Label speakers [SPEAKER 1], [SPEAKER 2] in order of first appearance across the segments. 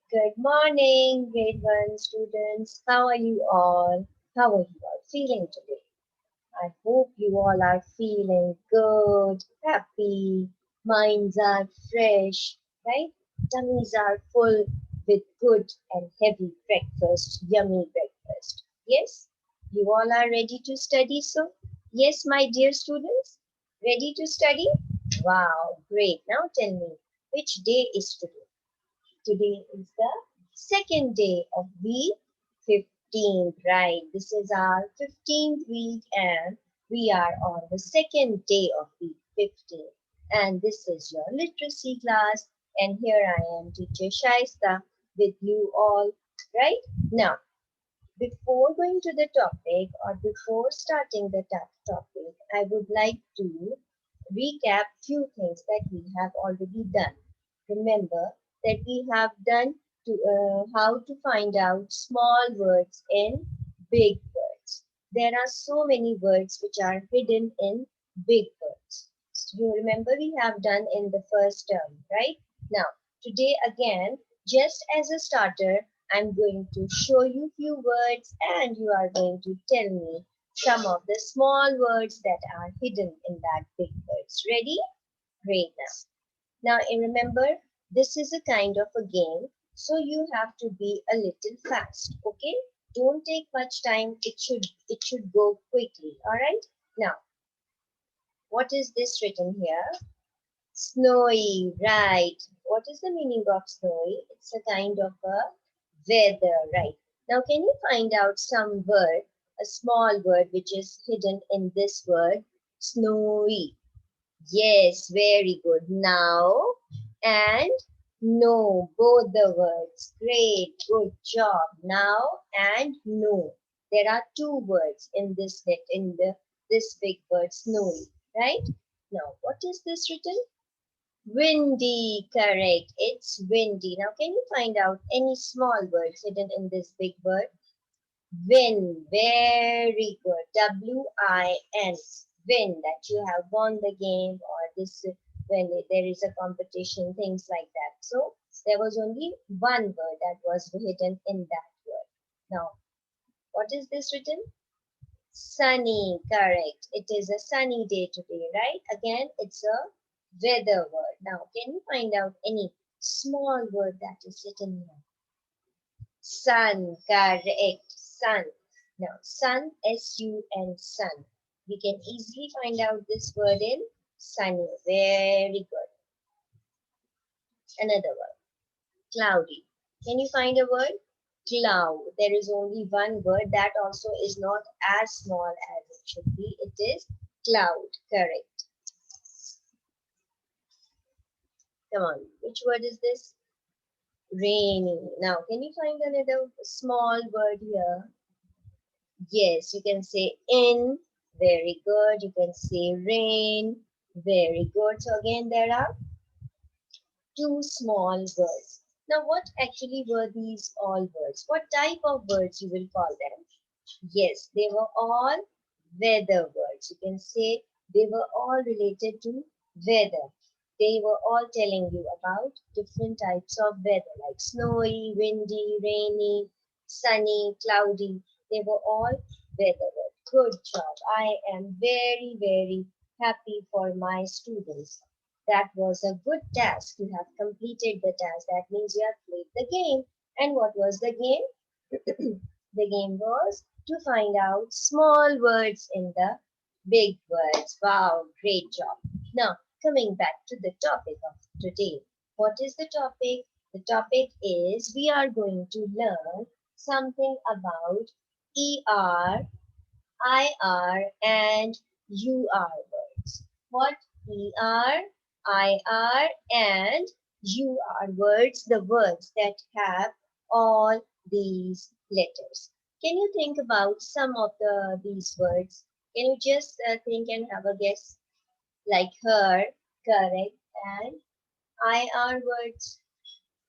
[SPEAKER 1] Good morning, grade 1 students. How are you all? How are you all feeling today? I hope you all are feeling good, happy, minds are fresh, right? Tummies are full with good and heavy breakfast, yummy breakfast. Yes? You all are ready to study, so? Yes, my dear students? Ready to study? Wow, great. Now tell me, which day is today? Today is the second day of week 15, right? This is our 15th week and we are on the second day of week 15. And this is your literacy class and here I am, teacher Shaista, with you all, right? Now, before going to the topic or before starting the topic, I would like to recap few things that we have already done. Remember that we have done to how to find out small words in big words. There are so many words which are hidden in big words. So you remember we have done in the first term, right? Now, today again, just as a starter, I'm going to show you few words and you are going to tell me some of the small words that are hidden in that big words. Ready? Great now. Now remember, this is a kind of a game, so you have to be a little fast, okay? Don't take much time. It should go quickly, all right? Now, what is this written here? Snowy, right. What is the meaning of snowy? It's a kind of a weather, right. Now, can you find out some word, a small word which is hidden in this word, snowy? Yes, very good. Now and no, both the words. Great, good job. Now and no. There are two words in this big word, snowy, right? Now, what is this written? Windy, correct. It's windy. Now, can you find out any small words hidden in this big word? Win, very good. W-I-N, win, that you have won the game or this when there is a competition, things like that. So, there was only one word that was hidden in that word. Now, what is this written? Sunny, correct. It is a sunny day today, right? Again, it's a weather word. Now, can you find out any small word that is written here? Sun, correct. Sun. Now, sun, S-U-N, sun. We can easily find out this word in sunny. Very good. Another word, cloudy. Can you find a word? Cloud. There is only one word that also is not as small as it should be. It is cloud. Correct. Come on. Which word is this? Rainy. Now, can you find another small word here? Yes, you can say in. Very good. You can say rain. Very good. So again, there are two small words. Now, what actually were these all words? What type of words you will call them? Yes, they were all weather words. You can say they were all related to weather. They were all telling you about different types of weather like snowy, windy, rainy, sunny, cloudy. They were all weather words. Good job. I am very, very happy for my students. That was a good task. You have completed the task. That means you have played the game. And what was the game? The game was to find out small words in the big words. Wow, great job. Now, coming back to the topic of today. What is the topic? The topic is we are going to learn something about ER, IR, and UR words. What ER, IR, and UR words, the words that have all these letters. Can you think about some of these words? Can you just think and have a guess? Like her, correct, and IR words,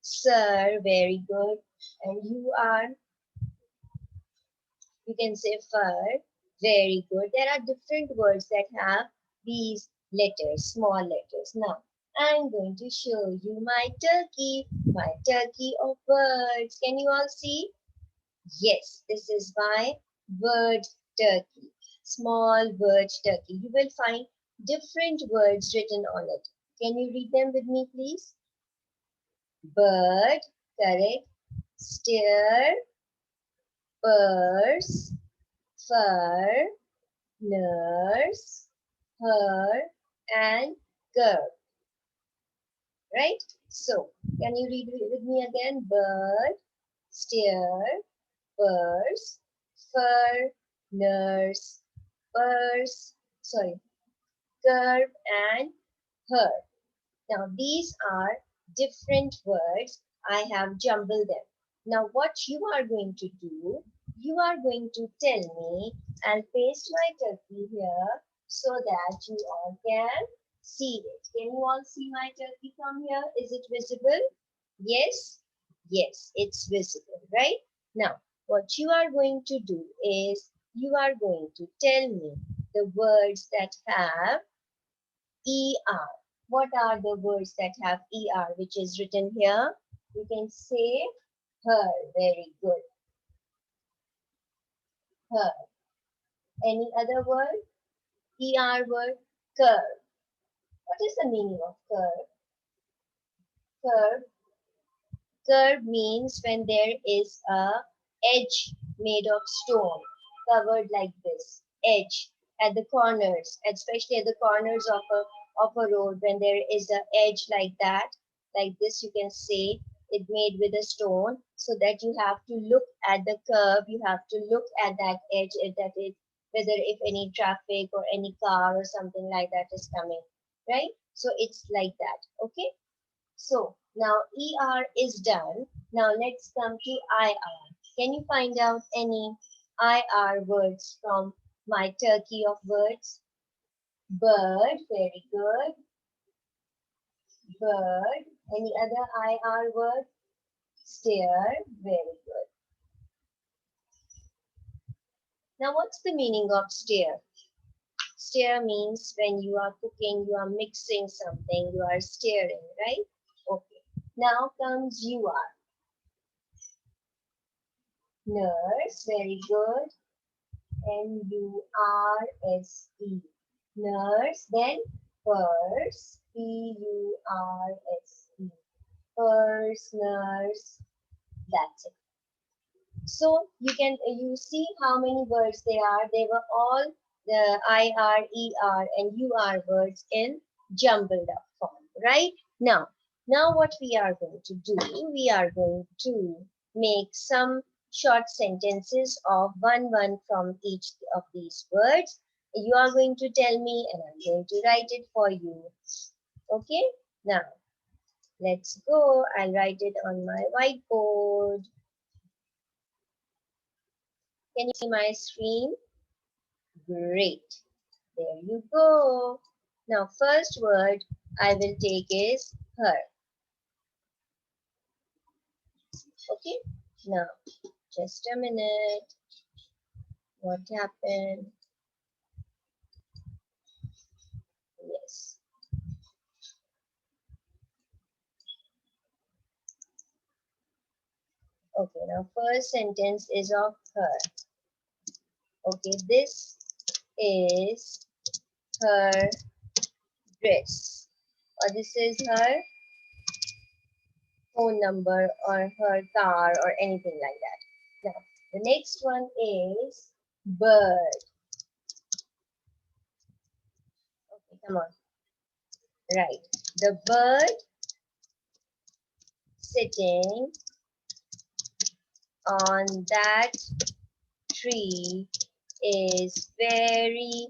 [SPEAKER 1] sir, very good, and you can say fur, very good. There are different words that have these letters, small letters. Now, I'm going to show you my turkey of words. Can you all see? Yes, this is my word turkey. Small word turkey. You will find different words written on it. Can you read them with me, please? Bird, correct. Steer, purse, fur, nurse, her, and girl. Right? So, can you read it with me again? Bird, steer, purse, fur, nurse, purse, sorry, curve, and her. Now, these are different words. I have jumbled them. Now, what you are going to do, you are going to tell me, I'll paste my turkey here so that you all can see it. Can you all see my turkey from here? Is it visible? Yes? Yes, it's visible, right? Now, what you are going to do is you are going to tell me the words that have ER. What are the words that have ER, which is written here? You can say her. Very good. Her. Any other word? ER word? Curve. What is the meaning of curve? Curve. Curve means when there is a edge made of stone, covered like this. Edge at the corners, especially at the corners of a road, when there is an edge like that, like this, you can say it made with a stone, so that you have to look at the curve, you have to look at that edge, that it, whether if any traffic or any car or something like that is coming, right? So it's like that, okay? So now ER is done. Now let's come to IR. Can you find out any IR words from my turkey of words? Bird, very good. Bird. Any other IR word? Steer, very good. Now what's the meaning of steer? Steer means when you are cooking, you are mixing something, you are stirring, right? Okay. Now comes UR. Nurse, very good. Nurse. Nurse, then purse, Purse. Purse, nurse, that's it. So you see how many words they are. They were all the IR, ER, and UR words in jumbled up form, right? Now what we are going to do, we are going to make some short sentences of one from each of these words. You are going to tell me and I'm going to write it for you. Okay? Now, let's go. I'll write it on my whiteboard. Can you see my screen? Great. There you go. Now, first word I will take is her. Okay? Now, just a minute. What happened? Yes. Okay, now first sentence is of her. Okay, this is her dress. Or this is her phone number or her car or anything like that. Now, the next one is bird. Okay, come on. Right. The bird sitting on that tree is very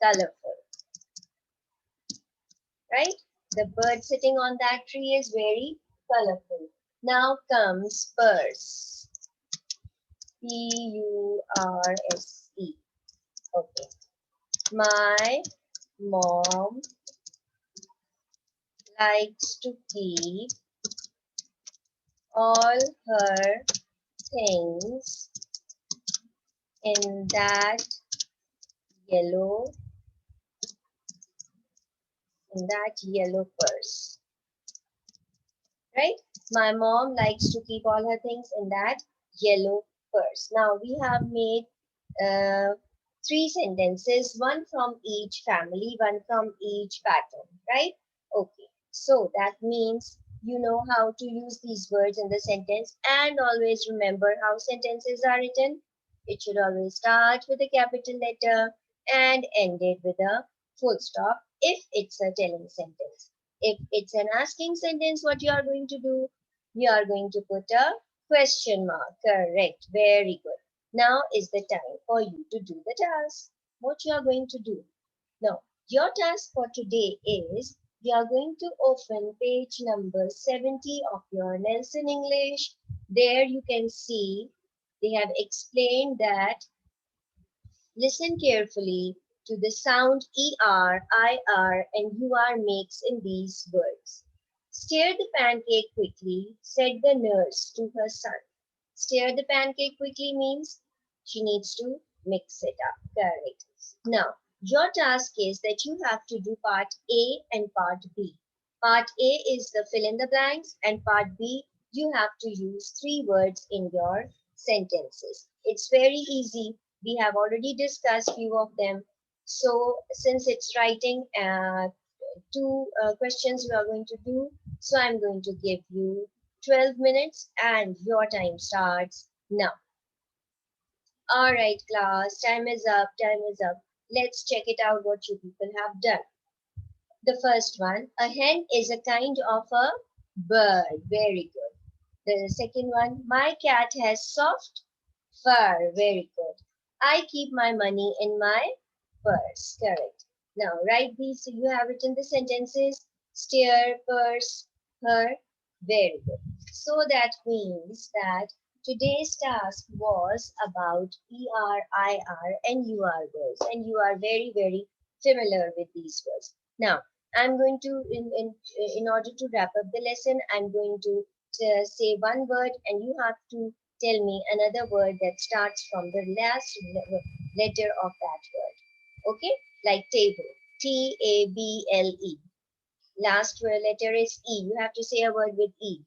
[SPEAKER 1] colorful. Right? The bird sitting on that tree is very colorful. Now comes purse. Purse. Okay. My mom likes to keep all her things in that yellow in that yellow purse, right? My mom likes to keep all her things in that yellow purse. Now we have made uh, three sentences, one from each family, one from each pattern, right? Okay, so that means you know how to use these words in the sentence, and always remember how sentences are written. It should always start with a capital letter and end it with a full stop if it's a telling sentence. If it's an asking sentence, what you are going to do? You are going to put a question mark. Correct. Very good. Now is the time for you to do the task. What you are going to do? Now, your task for today is you are going to open page number 70 of your Nelson English. There you can see they have explained that listen carefully to the sound ER, IR, and UR makes in these words. Stir the pancake quickly, said the nurse to her son. Stir the pancake quickly means she needs to mix it up. Correct. Now, your task is that you have to do part A and part B. Part A is the fill in the blanks, and part B, you have to use three words in your sentences. It's very easy. We have already discussed few of them. So, since it's writing, two questions we are going to do, so I'm going to give you 12 minutes and your time starts now. All right, class, time is up, time is up. Let's check it out what you people have done. The first one, a hen is a kind of a bird. Very good. The second one, my cat has soft fur. Very good. I keep my money in my purse. Correct. Now write these. So you have written the sentences. Steer, purse, her. Very good. So that means that today's task was about ER, IR, and UR words, and you are very, very familiar with these words. Now, I'm going to, in order to wrap up the lesson, I'm going to say one word, and you have to tell me another word that starts from the last letter of that word. Okay? Like table. Table. Last letter is E. You have to say a word with E.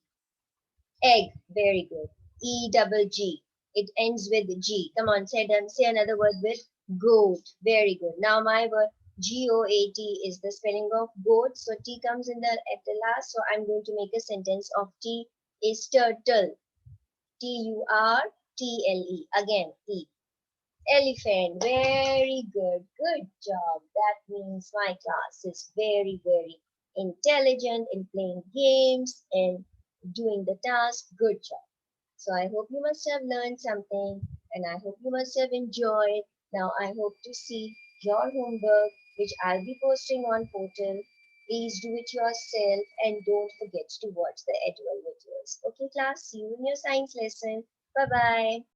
[SPEAKER 1] Egg. Very good. E double G. It ends with G. Come on, say another word with goat. Very good. Now my word GOAT is the spelling of goat. So T comes in the at the last. So I'm going to make a sentence of T is turtle. Turtle. Again, E. Elephant. Very good. Good job. That means my class is very, very intelligent in playing games and doing the task. Good job. So I hope you must have learned something and I hope you must have enjoyed. Now I hope to see your homework which I'll be posting on portal. Please do it yourself and don't forget to watch the Edual videos. Okay class, see you in your science lesson. Bye bye.